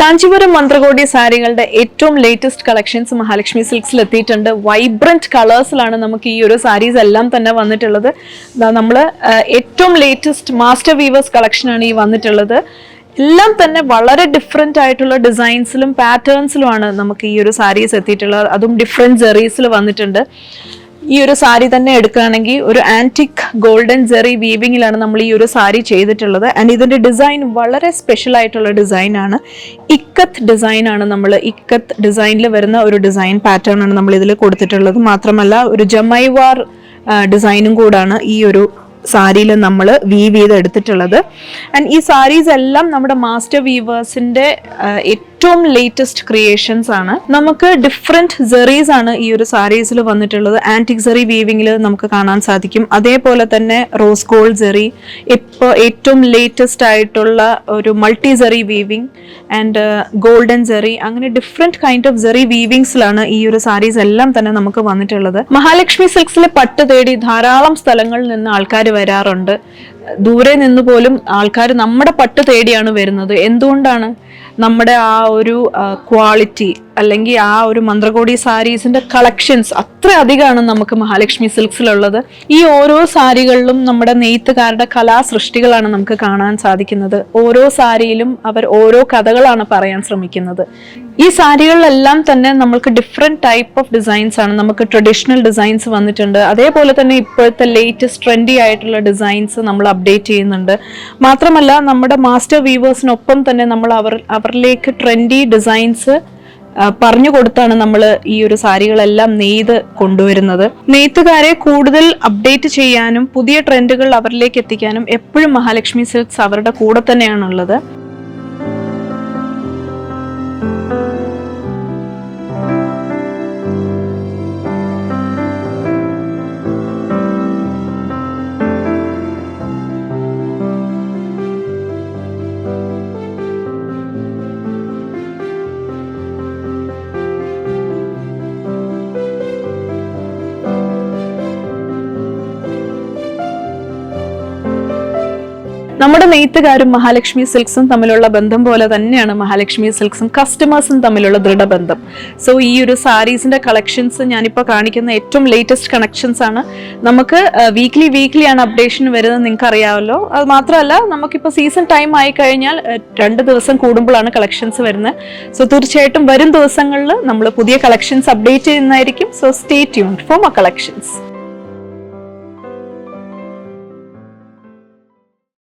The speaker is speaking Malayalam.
കാഞ്ചീപുരം മന്ത്രകോടി സാരികളുടെ ഏറ്റവും ലേറ്റസ്റ്റ് കളക്ഷൻസ് മഹാലക്ഷ്മി സിൽക്സിൽ എത്തിയിട്ടുണ്ട്. വൈബ്രന്റ് കളേഴ്സിലാണ് നമുക്ക് ഈ ഒരു സാരീസ് എല്ലാം തന്നെ വന്നിട്ടുള്ളത്. നമ്മൾ ഏറ്റവും ലേറ്റസ്റ്റ് മാസ്റ്റർ വീവേഴ്സ് കളക്ഷനാണ് ഈ വന്നിട്ടുള്ളത്. എല്ലാം തന്നെ വളരെ ഡിഫറെന്റ് ആയിട്ടുള്ള ഡിസൈൻസിലും പാറ്റേൺസിലുമാണ് നമുക്ക് ഈ ഒരു സാരീസ് എത്തിയിട്ടുള്ളത്. അതും ഡിഫറെന്റ് ജെറീസിൽ വന്നിട്ടുണ്ട്. ഈ ഒരു സാരി തന്നെ എടുക്കുകയാണെങ്കിൽ ഒരു ആന്റിക് ഗോൾഡൻ ജെറി വീവിങ്ങിലാണ് നമ്മൾ ഈ ഒരു സാരി ചെയ്തിട്ടുള്ളത്. ആൻഡ് ഇതിന്റെ ഡിസൈൻ വളരെ സ്പെഷ്യൽ ആയിട്ടുള്ള ഡിസൈൻ ആണ്. ഇക്കത്ത് ഡിസൈൻ ആണ്. നമ്മൾ ഇക്കത്ത് ഡിസൈനിൽ വരുന്ന ഒരു ഡിസൈൻ പാറ്റേൺ ആണ് നമ്മൾ ഇതിൽ കൊടുത്തിട്ടുള്ളത്. മാത്രമല്ല ഒരു ജമൈവാർ ഡിസൈനും കൂടാണ് ഈ ഒരു സാരിയിൽ നമ്മൾ വീവ് ചെയ്ത് എടുത്തിട്ടുള്ളത്. ആൻഡ് ഈ സാരീസ് എല്ലാം നമ്മുടെ മാസ്റ്റർ വീവേഴ്സിന്റെ ഏറ്റവും ലേറ്റസ്റ്റ് ക്രിയേഷൻസ് ആണ്. നമുക്ക് ഡിഫറെന്റ് ജെറീസ് ആണ് ഈ ഒരു സാരീസിൽ വന്നിട്ടുള്ളത്. ആന്റിക് ജെറി വീവിങ്ങിൽ നമുക്ക് കാണാൻ സാധിക്കും. അതേപോലെ തന്നെ റോസ് ഗോൾഡ് ജെറി, ഇപ്പോൾ ഏറ്റവും ലേറ്റസ്റ്റ് ആയിട്ടുള്ള ഒരു multi Jerry weaving and golden Jerry, അങ്ങനെ ഡിഫറെന്റ് കൈൻഡ് ഓഫ് ജെറി വീവിങ്സിലാണ് ഈ ഒരു സാരീസ് എല്ലാം തന്നെ നമുക്ക് വന്നിട്ടുള്ളത്. മഹാലക്ഷ്മി സിൽക്സിലെ പട്ട് തേടി ധാരാളം സ്ഥലങ്ങളിൽ നിന്ന് ആൾക്കാർ വരാറുണ്ട്. ദൂരെ നിന്ന് പോലും ആൾക്കാർ നമ്മുടെ പട്ട് തേടിയാണ് വരുന്നത്. എന്തുകൊണ്ടാണ്? നമ്മുടെ ആ ഒരു ക്വാളിറ്റി അല്ലെങ്കിൽ ആ ഒരു മന്ത്രകോടി സാരീസിന്റെ കളക്ഷൻസ് അത്ര അധികമാണ് നമുക്ക് മഹാലക്ഷ്മി സിൽക്സിലുള്ളത്. ഈ ഓരോ സാരികളിലും നമ്മുടെ നെയ്ത്തുകാരുടെ കലാസൃഷ്ടികളാണ് നമുക്ക് കാണാൻ സാധിക്കുന്നത്. ഓരോ സാരിയിലും അവർ ഓരോ കഥകളാണ് പറയാൻ ശ്രമിക്കുന്നത്. ഈ സാരികളിലെല്ലാം തന്നെ നമുക്ക് ഡിഫറെന്റ് ടൈപ്പ് ഓഫ് ഡിസൈൻസ് ആണ്. നമുക്ക് ട്രഡീഷണൽ ഡിസൈൻസ് വന്നിട്ടുണ്ട്. അതേപോലെ തന്നെ ഇപ്പോഴത്തെ ലേറ്റസ്റ്റ് ട്രെൻഡി ആയിട്ടുള്ള ഡിസൈൻസ് നമ്മൾ അപ്ഡേറ്റ് ചെയ്യുന്നുണ്ട്. മാത്രമല്ല നമ്മുടെ മാസ്റ്റർ വീവേഴ്സിനൊപ്പം തന്നെ നമ്മൾ അവരിലേക്ക് ട്രെൻഡി ഡിസൈൻസ് പറഞ്ഞു കൊടുത്താണ് നമ്മൾ ഈ ഒരു സാരികളെല്ലാം നെയ്ത് കൊണ്ടുവരുന്നത്. നെയ്ത്തുകാരെ കൂടുതൽ അപ്ഡേറ്റ് ചെയ്യാനും പുതിയ ട്രെൻഡുകൾ അവരിലേക്ക് എത്തിക്കാനും എപ്പോഴും മഹാലക്ഷ്മി സിൽക്സ് അവരുടെ കൂടെ തന്നെയാണുള്ളത്. നമ്മുടെ നെയ്ത്തുകാരും മഹാലക്ഷ്മി സിൽക്സും തമ്മിലുള്ള ബന്ധം പോലെ തന്നെയാണ് മഹാലക്ഷ്മി സിൽക്സും കസ്റ്റമേഴ്സും തമ്മിലുള്ള ദൃഢബന്ധം. സോ ഈ ഒരു സാരീസിന്റെ കളക്ഷൻസ് ഞാനിപ്പോൾ കാണിക്കുന്ന ഏറ്റവും ലേറ്റസ്റ്റ് കളക്ഷൻസ് ആണ്. നമുക്ക് വീക്ക്ലി ആണ് അപ്ഡേഷൻ വരുന്നത്, നിങ്ങൾക്ക് അറിയാമല്ലോ. അത് മാത്രമല്ല നമുക്കിപ്പോൾ സീസൺ ടൈം ആയി കഴിഞ്ഞാൽ 2 ദിവസം കൂടുമ്പോഴാണ് കളക്ഷൻസ് വരുന്നത്. സോ തീർച്ചയായിട്ടും വരും ദിവസങ്ങളിൽ നമ്മൾ പുതിയ കളക്ഷൻസ് അപ്ഡേറ്റ് ചെയ്യുന്നതായിരിക്കും. So stay tuned for my collections.